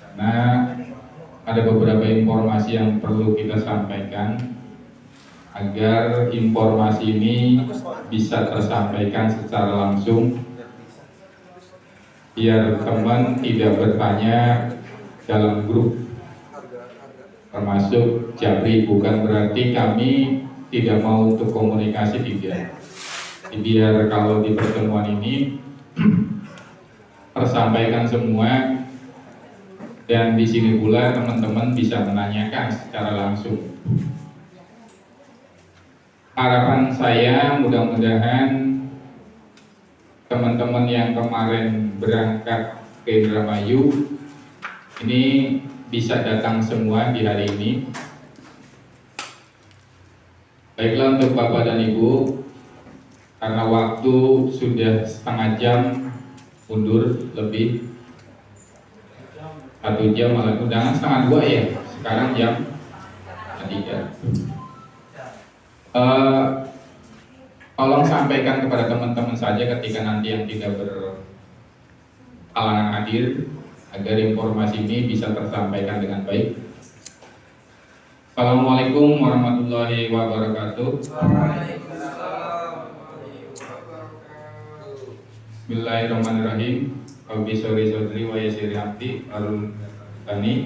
Karena ada beberapa informasi yang perlu kita sampaikan agar informasi ini bisa tersampaikan secara langsung, biar teman tidak bertanya dalam grup, termasuk Japri. Bukan berarti kami tidak mau untuk komunikasi, tidak. Biar kalau di pertemuan ini tersampaikan semua, dan di sini pula teman-teman bisa menanyakan secara langsung. Harapan saya mudah-mudahan teman-teman yang kemarin berangkat ke Indramayu ini bisa datang semua di hari ini. Baiklah, untuk Bapak dan Ibu, karena waktu sudah setengah jam mundur lebih, 1 jam, malah undangan setengah 2 ya, sekarang jam 3. Tolong sampaikan kepada teman-teman saja ketika nanti yang tidak berhalangan hadir, agar informasi ini bisa tersampaikan dengan baik. Assalamualaikum warahmatullahi wabarakatuh. Bismillahirrahmanirrahim. Rabbi sholli sholli wa yassir amri warul tani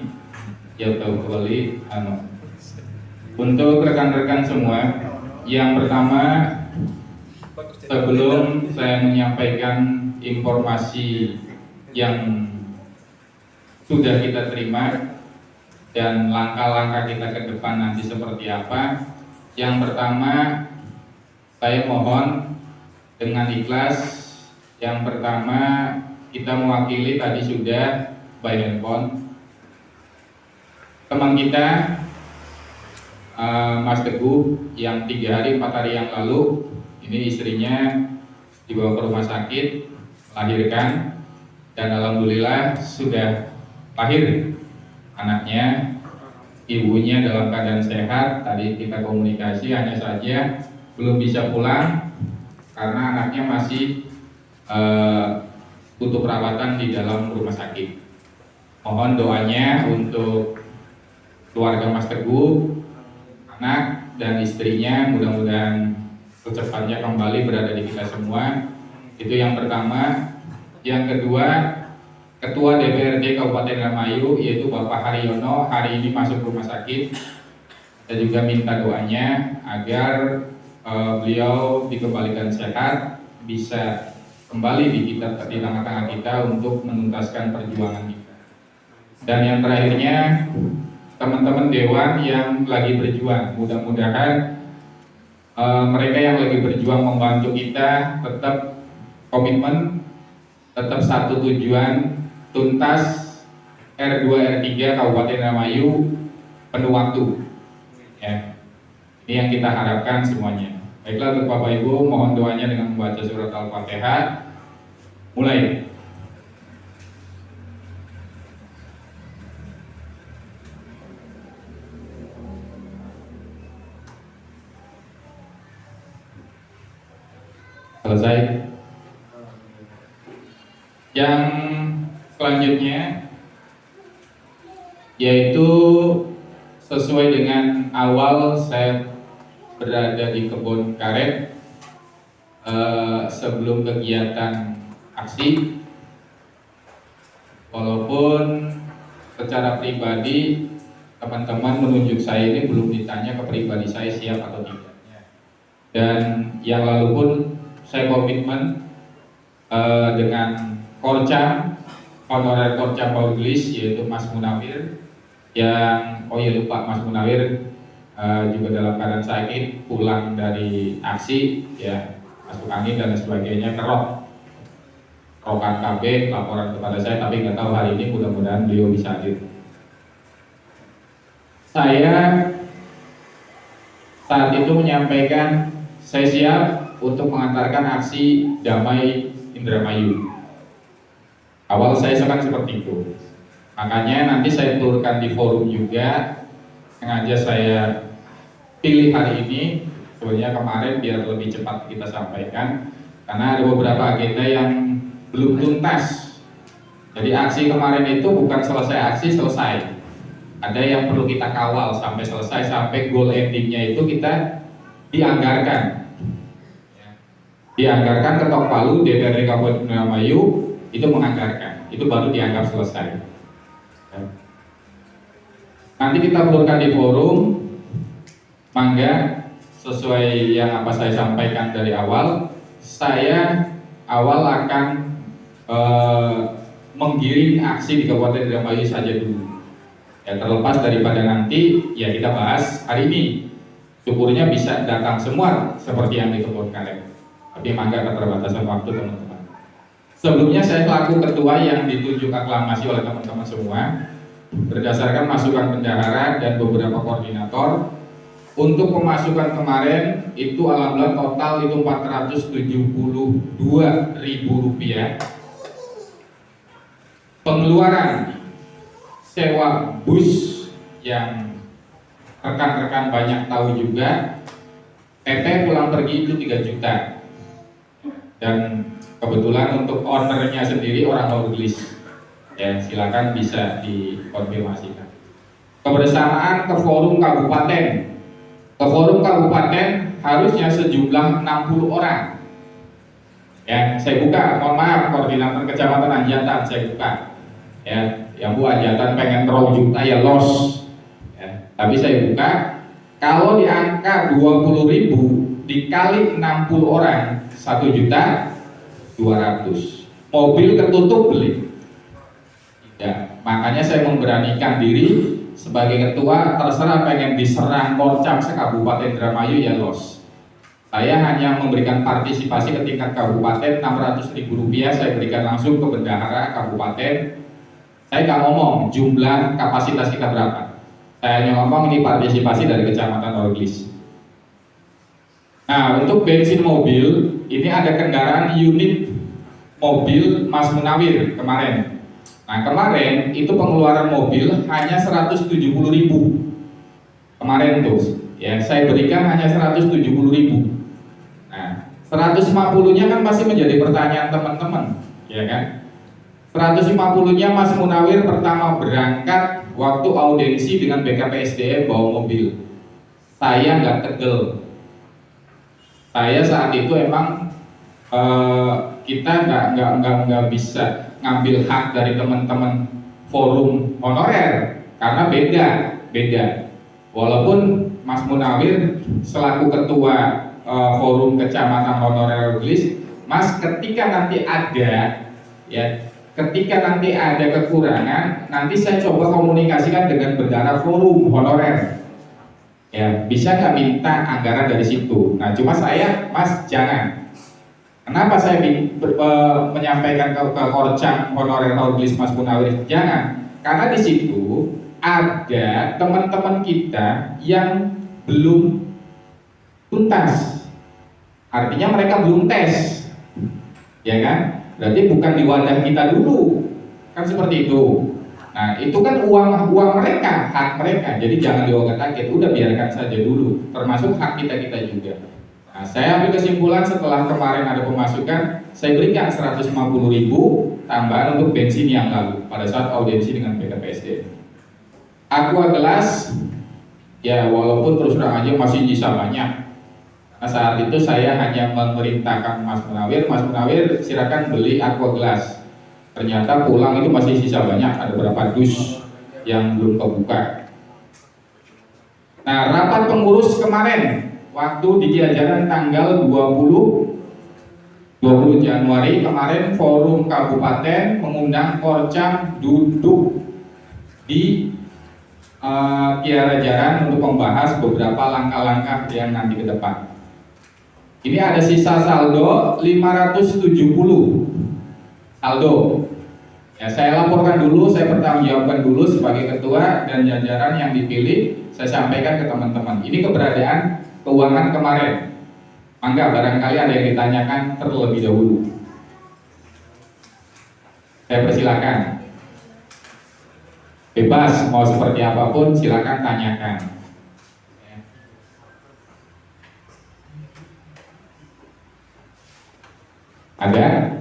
ya tawali anu. Untuk rekan-rekan semua, yang pertama, sebelum saya menyampaikan informasi yang sudah kita terima dan langkah-langkah kita ke depan nanti seperti apa, yang pertama saya mohon dengan ikhlas. Yang pertama, kita mewakili tadi sudah by handphone teman kita Mas Teguh yang 3 hari 4 hari yang lalu ini istrinya dibawa ke rumah sakit melahirkan, dan alhamdulillah sudah lahir anaknya. Ibunya dalam keadaan sehat. Tadi kita komunikasi, hanya saja belum bisa pulang karena anaknya masih butuh perawatan di dalam rumah sakit. Mohon doanya untuk keluarga Mas Teguh, anak dan istrinya, mudah-mudahan secepatnya kembali berada di kita semua. Itu yang pertama. Yang kedua, Ketua DPRD Kabupaten Indramayu yaitu Bapak Haryono hari ini masuk rumah sakit. Saya juga minta doanya agar beliau dikembalikan sehat, bisa kembali di tengah-tengah kita untuk menuntaskan perjuangan kita. Dan yang terakhirnya, teman-teman dewan yang lagi berjuang, mudah-mudahan mereka yang lagi berjuang membantu kita tetap komitmen, tetap satu tujuan, tuntas R2 R3 Kabupaten Indramayu penuh waktu ya. Ini yang kita harapkan semuanya. Baiklah, untuk Bapak Ibu, mohon doanya dengan membaca surat Al-Fatihah. Mulai. Selesai. Yang selanjutnya yaitu sesuai dengan awal saya berada di kebun karet sebelum kegiatan aksi. Walaupun secara pribadi teman-teman menunjuk saya ini belum ditanya ke pribadi saya siap atau tidaknya. Dan yang lalu pun saya komitmen dengan Korcam, honorer Korcam Paulgelis yaitu Mas Munawir, yang lupa Mas Munawir juga dalam keadaan sakit pulang dari aksi ya, masuk angin dan sebagainya, kerok KB laporan kepada saya, tapi nggak tahu hari ini, mudah-mudahan beliau bisa hadir. Saya saat itu menyampaikan saya siap untuk mengantarkan aksi damai Indramayu. Awal saya seperti itu. Makanya nanti saya turunkan di forum juga. Sengaja saya pilih hari ini, sebenarnya kemarin biar lebih cepat kita sampaikan, karena ada beberapa agenda yang belum tuntas Jadi aksi kemarin itu bukan selesai aksi selesai. Ada yang perlu kita kawal sampai selesai, sampai goal endingnya itu kita dianggarkan. Dianggarkan ketok palu DPRD Kabupaten Indramayu itu menganggarkan, itu baru dianggap selesai. Nanti kita perlukan di forum, mangga sesuai yang apa saya sampaikan dari awal, saya awal akan menggiring aksi di Kabupaten Indramayu saja dulu. Ya, terlepas daripada nanti ya kita bahas hari ini, syukurnya bisa datang semua seperti yang ditemukan. Tapi mangga keterbatasan waktu teman-teman. Sebelumnya saya selaku ketua yang ditunjuk aklamasi oleh teman-teman semua, berdasarkan masukan bendahara dan beberapa koordinator, untuk pemasukan kemarin itu alhamdulillah total itu Rp472.000. Pengeluaran sewa bus yang rekan-rekan banyak tahu juga, PP pulang pergi itu 3 juta. Dan kebetulan untuk ownernya sendiri orang Norglis. Ya, silakan bisa dikonfirmasikan. Kebersamaan ke forum kabupaten. Ke forum kabupaten harusnya sejumlah 60 orang. Ya, saya buka, mohon maaf koordinator kecamatan Anjatan saya buka. Ya, yang Bu Anjatan pengen 2 juta ya los. Ya, tapi saya buka, kalau di angka 20.000 dikali 60 orang 1.200.000. Mobil ketutup beli. Tidak, makanya saya memberanikan diri sebagai ketua, terserah pengen diserang Korcam se-Kabupaten Indramayu ya los. Saya hanya memberikan partisipasi ke tingkat kabupaten Rp600.000 saya berikan langsung ke bendahara kabupaten. Saya nggak ngomong jumlah kapasitas kita berapa. Saya hanya ngomong ini partisipasi dari Kecamatan Norglis. Nah, untuk bensin mobil ini ada kendaraan unit mobil Mas Munawir kemarin. Nah, kemarin itu pengeluaran mobil hanya 170.000 kemarin tuh. Ya, saya berikan hanya 170.000. Nah, 150-nya kan pasti menjadi pertanyaan teman-teman, ya kan? 150-nya Mas Munawir pertama berangkat waktu audiensi dengan BKPSDM bawa mobil. Saya nggak tegel. Saya saat itu emang kita nggak bisa ngambil hak dari teman-teman forum honorer karena beda. Walaupun Mas Munawir selaku ketua forum kecamatan honorer Norglis, Mas ketika nanti ada kekurangan, nanti saya coba komunikasikan dengan bendahara forum honorer. Ya, bisa nggak minta anggaran dari situ? Nah, cuma saya, Mas, jangan. Kenapa saya menyampaikan ke Korcam honorer Norglis Mas Munawir? Jangan, karena di situ ada teman-teman kita yang belum tuntas. Artinya mereka belum tes, ya kan? Berarti bukan di wadah kita dulu, kan seperti itu. Nah, itu kan uang mereka, hak mereka. Jadi jangan diogat-agat, udah biarkan saja dulu. Termasuk hak kita juga. Nah, saya ambil kesimpulan setelah kemarin ada pemasukan, saya berikan 150.000 tambahan untuk bensin yang lalu pada saat audiensi dengan BKPSD. Aqua gelas, ya walaupun terus terang aja masih sisa banyak. Nah, saat itu saya hanya memerintahkan Mas Munawir silakan beli aqua gelas. Ternyata pulang itu masih sisa banyak, ada beberapa dus yang belum kebuka. Nah, rapat pengurus kemarin waktu di Jajaran tanggal 20 Januari kemarin, forum kabupaten mengundang Korcam duduk di Kiara Jaran untuk membahas beberapa langkah-langkah yang nanti ke depan. Ini ada sisa saldo 570 saldo. Ya, saya laporkan dulu, saya pertanggungjawabkan dulu sebagai ketua dan jajaran yang dipilih, saya sampaikan ke teman-teman. Ini keberadaan keuangan kemarin. Mangga barangkali ada yang ditanyakan terlebih dahulu. Saya persilakan. Bebas mau seperti apapun silakan tanyakan. Ada?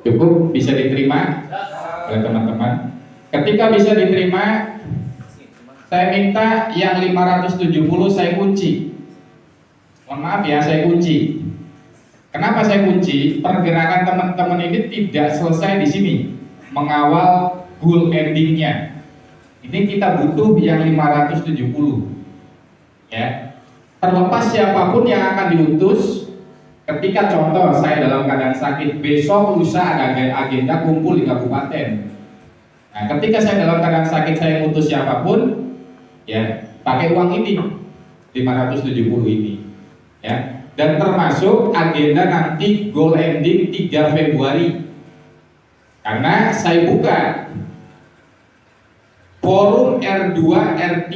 Cukup bisa diterima oleh teman-teman. Ketika bisa diterima, saya minta yang 570 saya kunci. Mohon maaf ya, saya kunci. Kenapa saya kunci? Pergerakan teman-teman ini tidak selesai di sini, mengawal goal endingnya. Ini kita butuh yang 570, ya. Terlepas siapapun yang akan diutus, ketika contoh saya dalam keadaan sakit, besok lusa ada agenda kumpul di kabupaten. Nah, ketika saya dalam keadaan sakit, saya utus siapapun, ya, pakai uang ini 570 ini, ya. Dan termasuk agenda nanti goal ending 3 Februari. Karena saya buka forum R2 R3,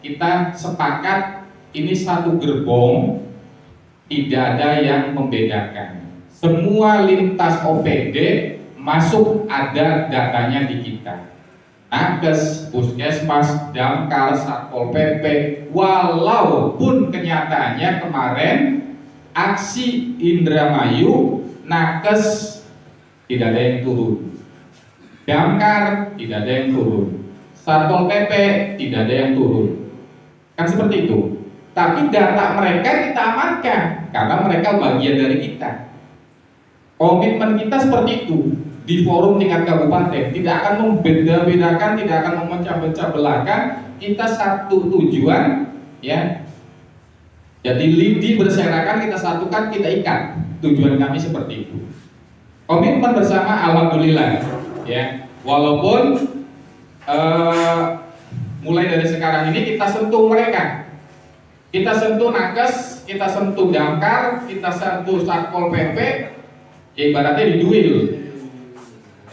kita sepakat ini satu gerbong, tidak ada yang membedakan. Semua lintas OPD masuk, ada datanya di kita. Nakes, Puskesmas, Damkar, Satpol PP, walaupun kenyataannya kemarin aksi Indramayu, Nakes tidak ada yang turun, Damkar tidak ada yang turun, Satpol PP tidak ada yang turun, kan seperti itu. Tapi data mereka kita amankan karena mereka bagian dari kita. Komitmen kita seperti itu. Di forum tingkat kabupaten tidak akan membeda-bedakan, tidak akan memecah-becah belahkan. Kita satu tujuan, ya. Jadi lidi berserakan, kita satukan, kita ikat. Tujuan kami seperti itu. Komitmen bersama, alhamdulillah, ya. Walaupun mulai dari sekarang ini kita sentuh mereka, kita sentuh Nakes, kita sentuh Damkar, kita sentuh Satpol PP, ya ibaratnya di duel.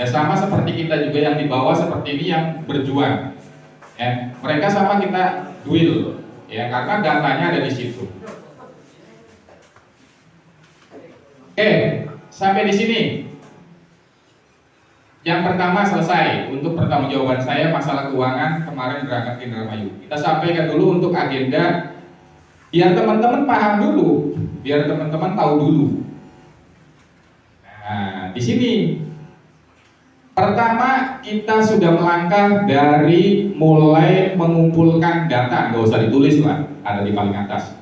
Ya sama seperti kita juga yang di bawah seperti ini yang berjuang. Ya, mereka sama kita duel, ya karena datanya ada di situ. Oke, sampai di sini. Yang pertama selesai untuk pertanggungjawaban saya masalah keuangan kemarin berangkat ke Indramayu. Kita sampaikan dulu untuk agenda, biar teman-teman paham dulu, biar teman-teman tahu dulu. Nah, di sini pertama kita sudah melangkah dari mulai mengumpulkan data, nggak usah ditulis lah, ada di paling atas.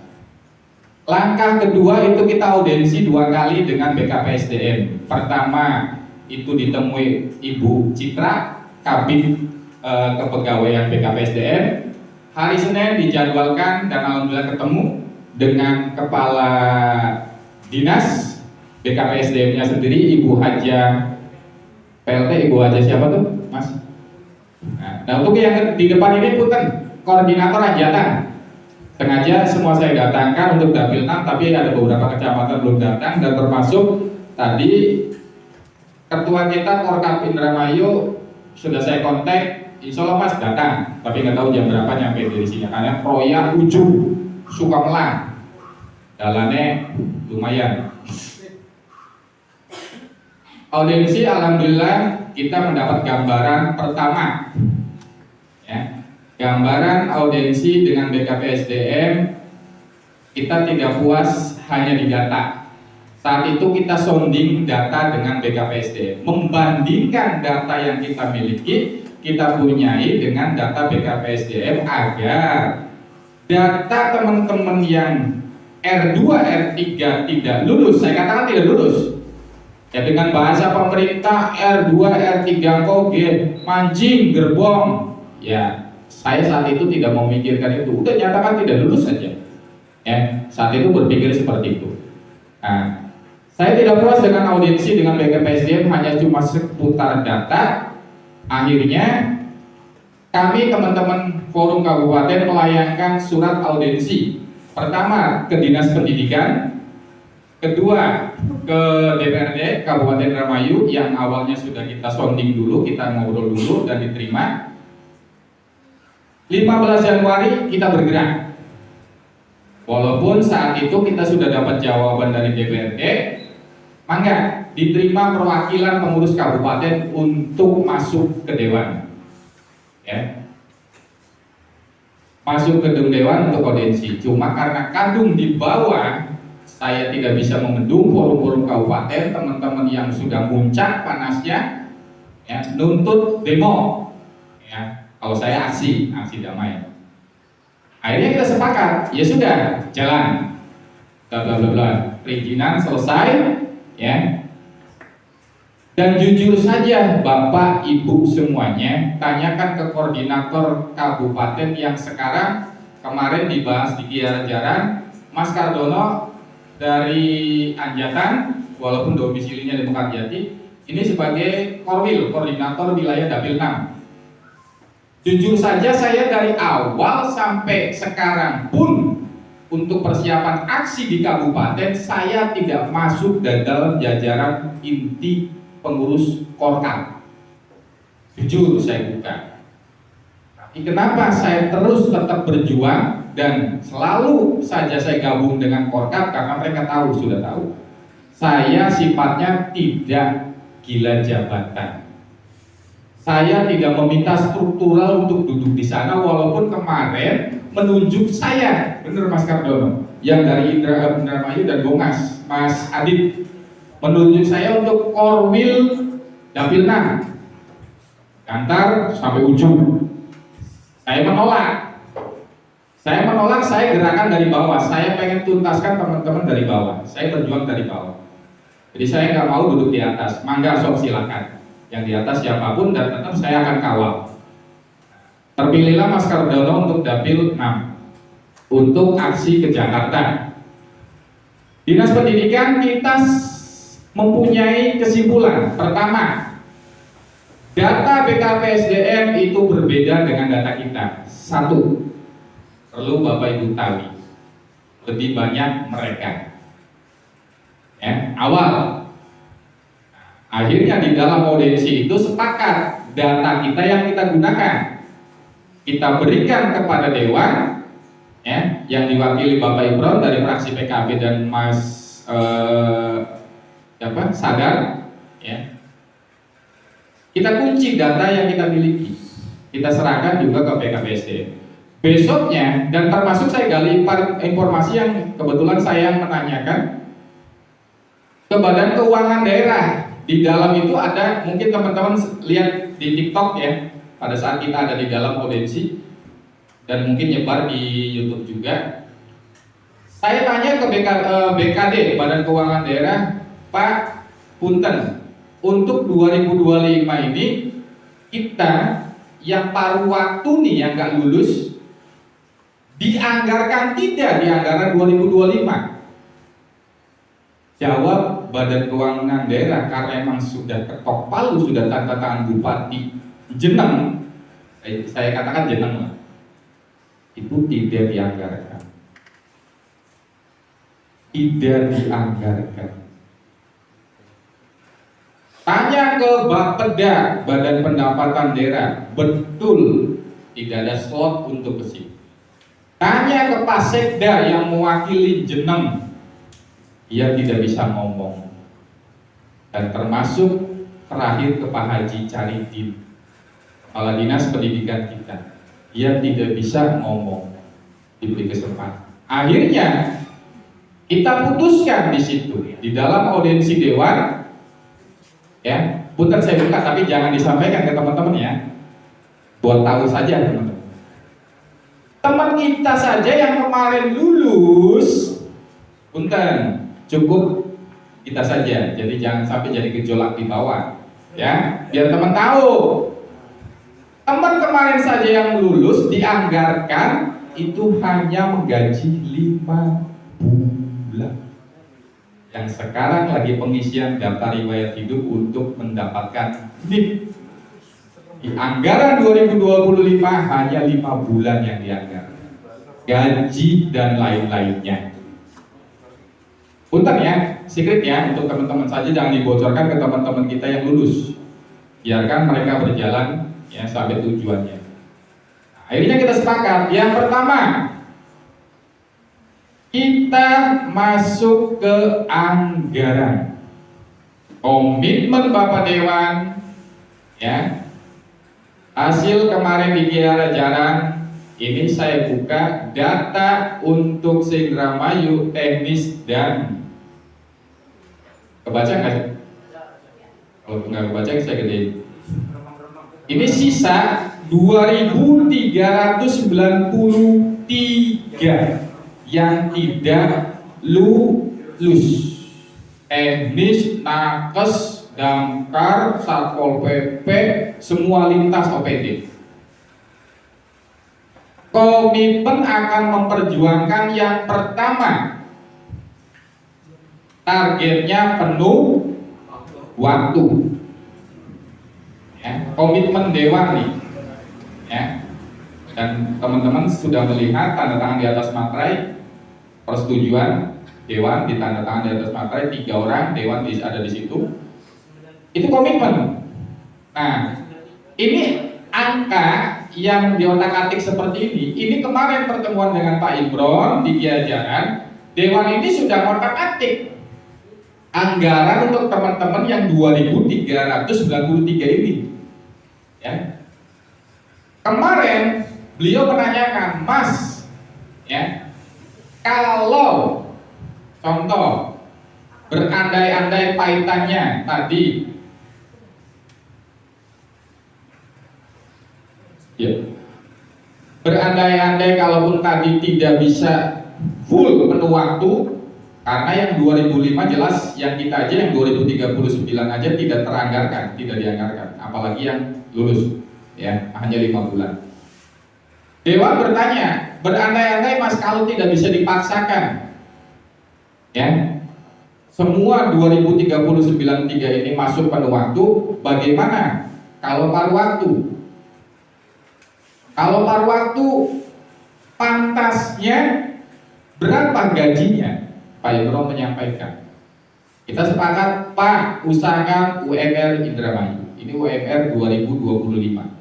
Langkah kedua itu kita audiensi 2 kali dengan BKPSDM. Pertama itu ditemui Ibu Citra, Kabid Kepegawaian BKPSDM. Hari Senin dijadwalkan dan alhamdulillah ketemu dengan Kepala Dinas BKPSDM-nya sendiri, Ibu Haja PLT, Ibu Haja siapa tuh, Mas? Nah untuk yang di depan ini punten, koordinator hajatan. Sengaja semua saya datangkan untuk dapil 6, tapi ada beberapa kecamatan belum datang dan termasuk tadi ketua kita Korkap Indramayu sudah saya kontak, insya Allah Mas datang, tapi nggak tahu jam berapa nyampe dari sini karena proyek ujung Sukamelang, jalannya lumayan. Audiensi alhamdulillah kita mendapat gambaran pertama, ya. Gambaran audiensi dengan BKPSDM, kita tidak puas hanya di data. Saat itu kita sounding data dengan BKPSDM, membandingkan data yang kita miliki, kita punyai dengan data BKPSDM agar data teman-teman yang R2, R3 tidak lulus, saya katakan tidak lulus. Ya dengan bahasa pemerintah R2, R3 koget, mancing, gerbong. Ya, saya saat itu tidak memikirkan itu. Udah nyatakan tidak lulus saja. Ya, saat itu berpikir seperti itu. Nah, saya tidak puas dengan audiensi dengan BKPSDM hanya cuma seputar data. Akhirnya kami teman-teman Forum Kabupaten melayangkan surat audiensi. Pertama ke Dinas Pendidikan, kedua ke DPRD Kabupaten Indramayu yang awalnya sudah kita sounding dulu, kita ngobrol dulu dan diterima. 15 Januari kita bergerak. Walaupun saat itu kita sudah dapat jawaban dari DPRD, mangga diterima perwakilan pengurus kabupaten untuk masuk ke dewan. Ya. Masuk ke gedung dewan untuk audiensi. Cuma karena kadung di bawah saya tidak bisa membendung forum-forum kabupaten, teman-teman yang sudah muncak panasnya, ya, nuntut demo, ya. Kalau saya aksi damai. Akhirnya kita sepakat, ya sudah, jalan, bla bla bla bla, perizinan selesai, ya. Dan jujur saja Bapak Ibu semuanya, tanyakan ke koordinator kabupaten yang sekarang kemarin dibahas di Giarajaran, Mas Kardono dari Anjatan, walaupun domisilinya di Mekarjati, ini sebagai Korwil, koordinator wilayah Dapil 6. Jujur saja saya dari awal sampai sekarang pun untuk persiapan aksi di kabupaten saya tidak masuk dalam jajaran inti pengurus Korkam. Jujur saya bukan. Tapi kenapa saya terus tetap berjuang dan selalu saja saya gabung dengan Korkam? Karena mereka tahu, sudah tahu, saya sifatnya tidak gila jabatan. Saya tidak meminta struktural untuk duduk di sana, walaupun kemarin menunjuk saya, benar Mas Kardono, yang dari Indramayu dan Gongas, Mas Adit, menunjuk saya untuk Korwil Dapil 6 kantor sampai ujung. Saya menolak, saya gerakan dari bawah. Saya pengen tuntaskan teman-teman dari bawah. Saya berjuang dari bawah. Jadi saya nggak mau duduk di atas. Mangga, sok silakan. Yang di atas siapapun, dan tetap saya akan kawal. Terpilihlah Mas Kardono untuk Dapil 6 untuk aksi ke Jakarta. Dinas Pendidikan kita mempunyai kesimpulan. Pertama, data BKPSDM itu berbeda dengan data kita. Satu, perlu Bapak Ibu tahu, lebih banyak mereka. Ya, awal. Akhirnya di dalam audiensi itu sepakat data kita yang kita gunakan, kita berikan kepada Dewan, ya, yang diwakili Bapak Ibron dari fraksi PKB dan Mas Sadar, ya. Kita kunci data yang kita miliki, kita serahkan juga ke BKPSD. Besoknya, dan termasuk saya gali informasi yang kebetulan saya menanyakan ke Badan Keuangan Daerah. Di dalam itu ada, mungkin teman-teman lihat di TikTok ya, pada saat kita ada di dalam audiensi, dan mungkin nyebar di YouTube juga. Saya tanya ke BKD, Badan Keuangan Daerah, Pak Punten, untuk 2025 ini kita yang paruh waktu nih yang nggak lulus dianggarkan tidak di anggaran 2025? Jawab Badan Keuangan Daerah, karena emang sudah ketok palu, sudah tanda tangan Bupati Jeneng, saya katakan Jeneng lah, itu tidak dianggarkan. Tidak dianggarkan. Tanya ke Bapeda, Badan Pendapatan Daerah, betul tidak ada slot untuk ke situ. Tanya ke Pak Sekda yang mewakili Jeneng, dia tidak bisa ngomong. Dan termasuk terakhir ke Pak Haji Caridin, Kepala Dinas Pendidikan kita, dia tidak bisa ngomong, diberi kesempatan. Akhirnya kita putuskan di situ di dalam audiensi Dewan, ya. Punten saya buka, tapi jangan disampaikan ke teman-teman ya, buat tahu saja teman-teman. Teman kita saja yang kemarin lulus, punten, cukup kita saja, jadi jangan sampai jadi gejolak di bawah, ya, biar teman tahu. Teman kemarin saja yang lulus dianggarkan itu hanya menggaji 5 bulan. Yang sekarang lagi pengisian daftar riwayat hidup untuk mendapatkan NIP. Di anggaran 2025 hanya 5 bulan yang dianggarkan, gaji dan lain-lainnya. Punten ya, secret ya, untuk teman-teman saja, jangan dibocorkan ke teman-teman kita yang lulus. Biarkan mereka berjalan ya sampai tujuannya. Nah, akhirnya kita sepakat, yang pertama, kita masuk ke anggaran. Komitmen Bapak Dewan, ya, hasil kemarin di Giarajaran, Ini saya buka data untuk Indramayu teknis dan kebaca nggak? Kalau nggak kebaca saya gedein. Ini sisa 2.393 yang tidak lulus. Teknis, nakes, damkar, satpol pp, semua lintas OPD. Komitmen akan memperjuangkan yang pertama, targetnya penuh waktu. Ya, komitmen Dewan nih, ya. Dan teman-teman sudah melihat tanda tangan di atas materai persetujuan Dewan, ditandatangan di atas materai 3 orang Dewan ada di situ. Itu komitmen. Nah, ini angka yang diotak-atik seperti ini kemarin pertemuan dengan Pak Imron di Giajaran, Dewan ini sudah otak-atik anggaran untuk teman-teman yang 2.393 ini. Ya. Kemarin beliau menanyakan, Mas, ya, kalau contoh berandai-andai paitannya tadi, ya, berandai-andai kalaupun tadi tidak bisa full penuh waktu, karena yang 2005 jelas, yang kita aja yang 2039 aja tidak teranggarkan, tidak dianggarkan, apalagi yang lulus, ya, hanya 5 bulan. Dewan bertanya, berandai-andai Mas kalau tidak bisa dipaksakan, ya, semua 2039 ini masuk penuh waktu, bagaimana kalau paruh waktu? Kalau paruh waktu, pantasnya berapa gajinya? Pak Imron menyampaikan, kita sepakat, Pak, usahakan UMR Indramayu. Ini UMR 2025.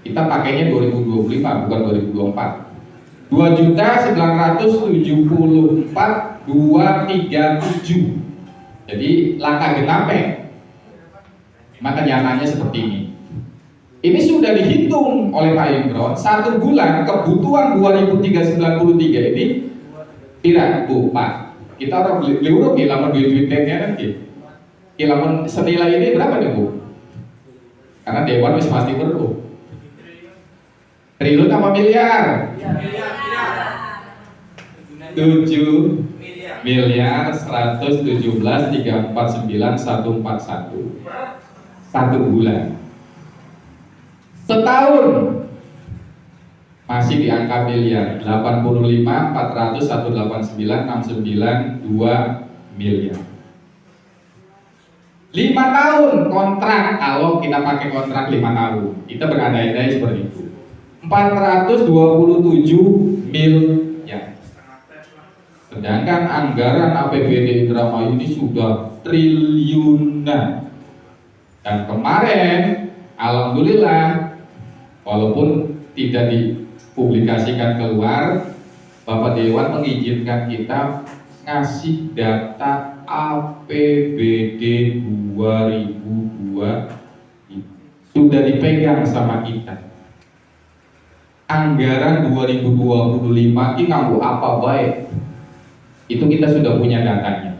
Kita pakainya 2025 bukan 2024. 2.974.237. Jadi langkah genapnya. Maka nyatanya seperti ini. Ini sudah dihitung oleh Pak Imron, 1 bulan kebutuhan 2.393 ini tidak, Bu, Pak. Kita orang beli urut nih, laman duit-duitnya kan gitu. Laman senilai ini berapa nih, Bu? Karena Dewan wis pasti perlu. Triliun apa miliar? 7 miliar 117.349.141 1 bulan. Setahun masih di angka miliar, 85.401.189.692 miliar. 5 tahun kontrak, kalau kita pakai kontrak 5 tahun, kita berandai-andai seperti itu, 427 miliar. Sedangkan anggaran APBD Indramayu ini sudah triliunan. Dan kemarin, alhamdulillah, walaupun tidak dipublikasikan keluar, Bapak Dewan mengizinkan kita ngasih data APBD 2002 sudah dipegang sama kita. Anggaran 2025 ini nganggo apa baik? Itu kita sudah punya datanya.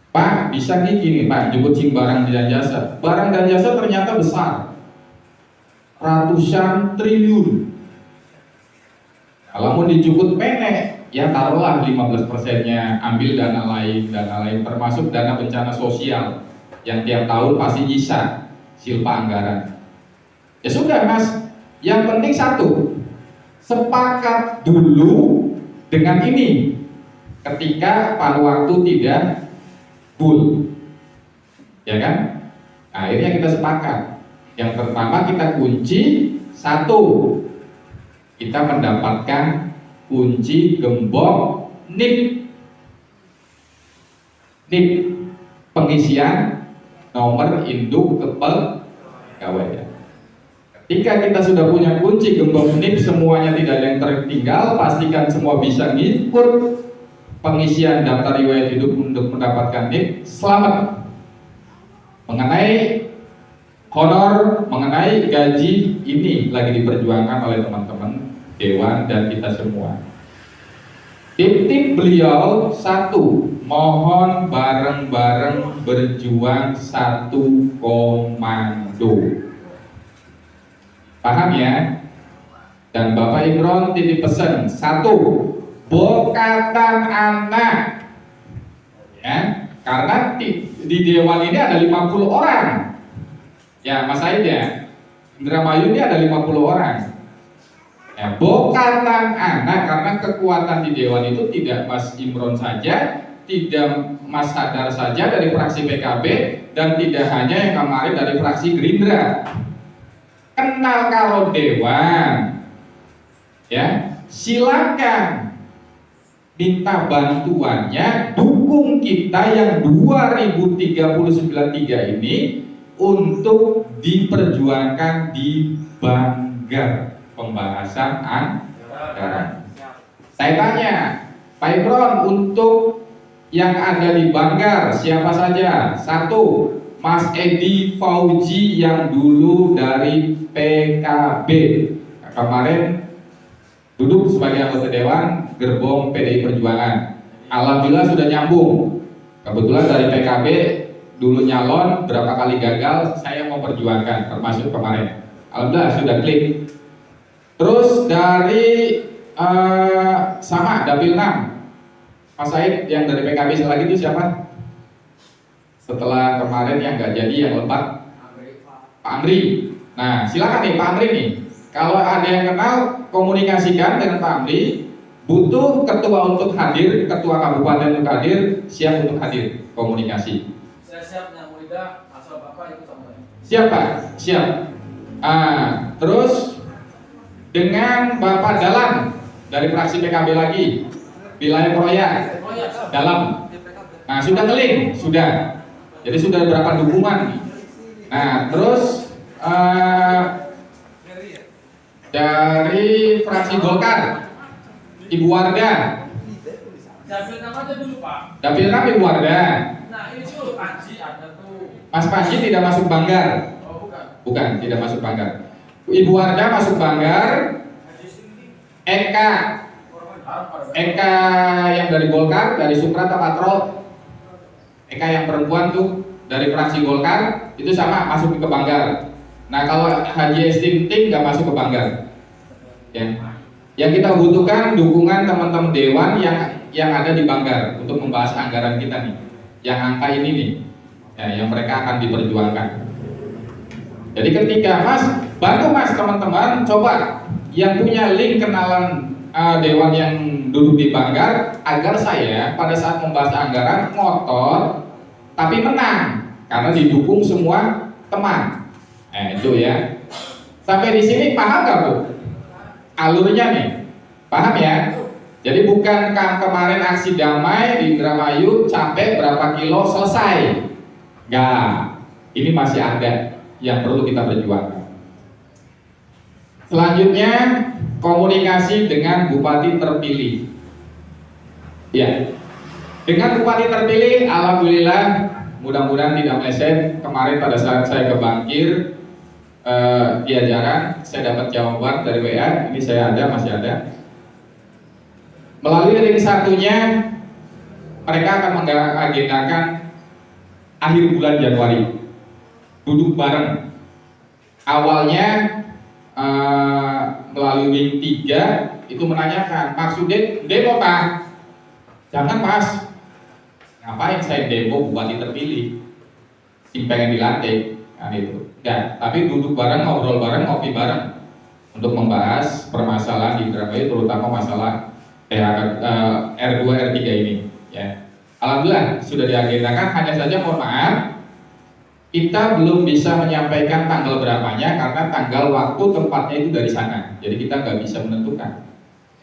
Pak, bisa nih gini, Pak, jemput sing barang dan jasa. Barang dan jasa ternyata besar, ratusan triliun. Kalau mau dijemput pendek, ya taruhlah 15%-nya, ambil dana lain termasuk dana bencana sosial yang tiap tahun pasti bisa silpa anggaran. Ya sudah, Mas, yang penting satu, sepakat dulu dengan ini ketika paruh waktu tidak full, ya kan? Nah, akhirnya kita sepakat. Yang pertama kita kunci satu, kita mendapatkan kunci gembok NIP, pengisian nomor induk kepegawaian. Ketika kita sudah punya kunci gembok NIP, semuanya tidak ada yang tertinggal, pastikan semua bisa ngikut pengisian daftar riwayat hidup untuk mendapatkan NIP. Selamat. Mengenai honor mengenai gaji ini lagi diperjuangkan oleh teman-teman Dewan dan kita semua. Tip-tip beliau, satu, mohon bareng-bareng berjuang satu komando. Paham ya? Dan Bapak Imron titip pesan, satu, bokatan anak. Ya, karena di Dewan ini ada 50 orang. Ya, Mas Said ya, Indramayu ini ada 50 orang. Ya, bokatan anak, karena kekuatan di Dewan itu tidak Mas Imron saja, tidak Mas Hadar saja dari fraksi PKB, dan tidak hanya yang kemarin dari fraksi Gerindra. Kenal karo Dewan, ya, silakan minta bantuannya, dukung kita yang 2039 ini untuk diperjuangkan di Banggar pembahasan anggaran. Saya tanya, Pak Imron, untuk yang ada di Banggar siapa saja? Satu, Mas Edi Fauji yang dulu dari PKB, kemarin duduk sebagai anggota Dewan gerbong PDI Perjuangan. Alhamdulillah sudah nyambung. Kebetulan dari PKB dulu nyalon, berapa kali gagal, saya mau perjuangkan, termasuk kemarin. Alhamdulillah sudah klik. Terus dari sama Dapil 6, Mas Said yang dari PKB lagi itu siapa? Setelah kemarin yang nggak jadi, yang lebat, Pak Amri. Nah, silakan nih Pak Amri nih. Kalau ada yang kenal, komunikasikan dengan Pak Amri. Butuh ketua untuk hadir, ketua kabupaten untuk hadir, siap untuk hadir, komunikasi. Saya siap yang muda, asal Bapak ikut sama saya. Siap Pak, siap. Terus dengan Bapak Dalam dari fraksi PKB lagi, wilayah Proyek, Dalam. Nah, sudah ngeling, sudah. Jadi sudah berapa dukungan. Nah, terus dari fraksi Golkar, Ibu Warda. Dapil nama aja dulu Pak. Dapil nama Ibu Warda. Nah ini tuh Panji ada tuh. Mas Panji tidak masuk Banggar. Oh bukan. Bukan, tidak masuk Banggar. Ibu Warda masuk Banggar. Eka yang dari Golkar, dari Suprata Patrol. Eka yang perempuan tuh dari fraksi Golkar, itu sama masuk ke Banggar. Nah kalau Haji Estinting nggak masuk ke Banggar. Ya. Yang kita butuhkan dukungan teman-teman Dewan yang ada di Banggar untuk membahas anggaran kita nih, yang angka ini nih, ya, yang mereka akan diperjuangkan. Jadi ketika Mas, bantu Mas teman-teman, coba yang punya link kenalan Dewan yang duduk di Banggar, agar saya pada saat membahas anggaran ngotot, tapi menang, karena didukung semua teman. Itu ya. Sampai di sini paham gak Bu? Alurnya nih, paham ya? Jadi bukan kemarin aksi damai di Indramayu capek berapa kilo selesai. Enggak, ini masih ada yang perlu kita perjuangkan. Selanjutnya komunikasi dengan bupati terpilih. Ya, dengan bupati terpilih, alhamdulillah, mudah-mudahan tidak meleset. Kemarin pada saat saya ke Bangkir, di ajaran, saya dapat jawaban dari WA, ini saya ada, masih ada. Melalui ring satunya, mereka akan mengagendakan akhir bulan Januari, duduk bareng. Awalnya melalui ring 3 itu menanyakan, maksudnya demo Pak? Jangan Mas, ngapain saya demo bupati terpilih? Sing pengen dilantik, kan itu. Ya, tapi duduk bareng, ngobrol bareng, ngopi bareng untuk membahas permasalahan di Indramayu, terutama masalah R2 R3 ini. Ya, alhamdulillah sudah diagendakan. Hanya saja mohon maaf, kita belum bisa menyampaikan tanggal berapanya karena tanggal, waktu, tempatnya itu dari sana. Jadi kita nggak bisa menentukan.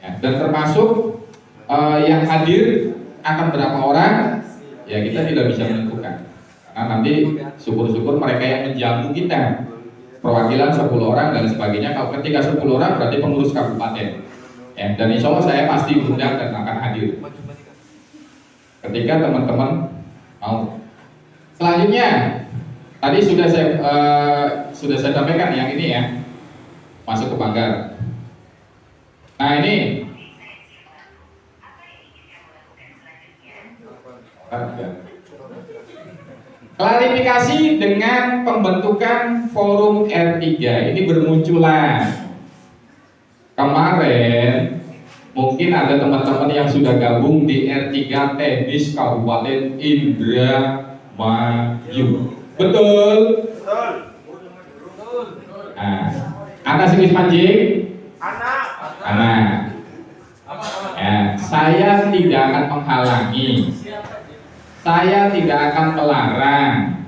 Ya, dan termasuk yang hadir akan berapa orang, ya kita tidak bisa menentukan. Nah, nanti syukur-syukur mereka yang menjamu kita, perwakilan 10 orang dan sebagainya. Kalau ketika 10 orang berarti pengurus kabupaten, ya, dan insya Allah saya pasti diundang dan akan hadir ketika teman-teman mau. Selanjutnya Tadi sudah saya sampaikan yang ini ya, masuk ke pagar. Nah ini klarifikasi dengan pembentukan forum R3 ini bermunculan. Kemarin mungkin ada teman-teman yang sudah gabung di R3 Teknis Kabupaten Indramayu. Betul? Nah, anak sini mancing? Anak. Ya, saya tidak akan menghalangi. Saya tidak akan melarang.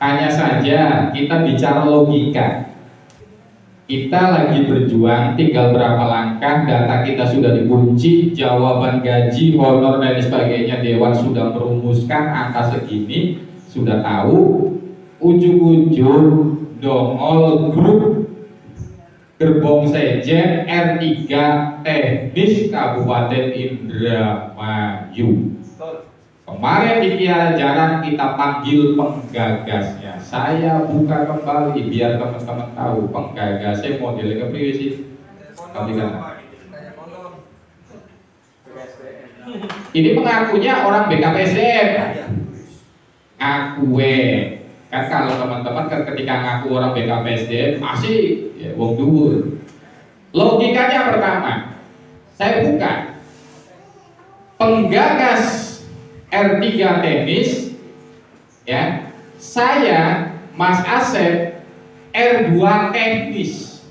Hanya saja kita bicara logika. Kita lagi berjuang, tinggal berapa langkah, data kita sudah dikunci, jawaban gaji, honor dan sebagainya Dewan sudah merumuskan angka segini, sudah tahu, ujung-ujung dongol grup gerbong sejen R3 Teknis Kabupaten Indramayu. Kemarin di Kiara Jarang kita panggil penggagasnya. Saya buka kembali biar teman-teman tahu penggagasnya modelnya kepriwe sih. Ini pengakunya orang BKPSDM. Akue. Kan kalau teman-teman ketika ngaku orang BKPSDM masih ya, wong dhuwur. Logikanya pertama, saya buka penggagas R3 Teknis ya, saya Mas Asep R2 Teknis.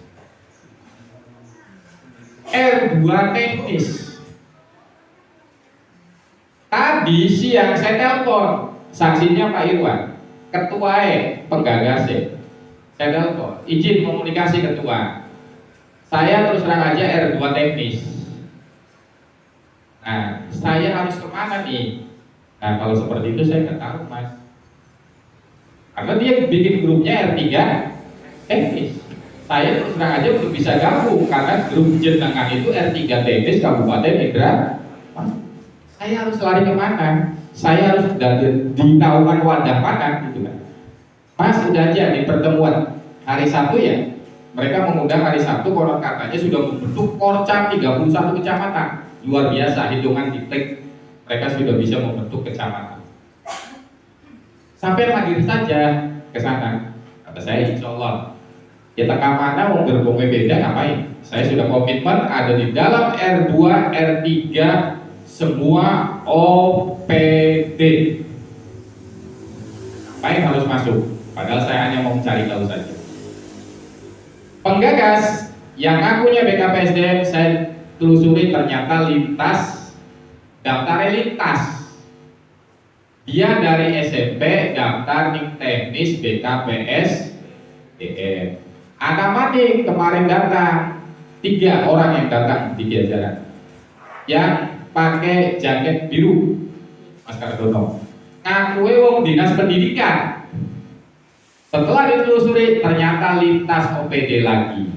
R2 Teknis. Tadi siang saya telepon saksinya Pak Irwan, ketua penggagasnya. Saya telepon, izin komunikasi ketua. Saya terus terang aja R2 Teknis. Nah, saya harus kemana nih? Nah, kalau seperti itu saya nggak tahu, Mas. Karena dia bikin grupnya R3 Teknis. Saya terus terang aja belum bisa gabung karena grup jenengan itu R3 Teknis Kabupaten Indramayu. Saya harus lari kemana? Saya harus ditahukan wadah mana gitu kan? Mas, udah aja di pertemuan hari Sabtu ya. Mereka mengundang hari Sabtu, konon katanya sudah membentuk Korcam 31 kecamatan. Luar biasa, hitungan diklik mereka sudah bisa membentuk kecamatan. Sampai hadir saja ke sana. Kata saya, insya Allah kita ke mana mau gerbongnya beda ngapain? Saya sudah komitmen ada di dalam R2, R3 semua OPD. Ngapain harus masuk? Padahal saya hanya mau mencari tahu saja. Penggagas yang ngakunya BKPSDM saya telusuri ternyata lintas daftar lintas. Dia dari SMP daftar nih teknis BKPSDM. Anak mating kemarin datang 3 orang yang datang di Jajaran yang pakai jaket biru, Mas Kardono. Ngaku wong dinas pendidikan. Setelah ditelusuri ternyata lintas OPD lagi.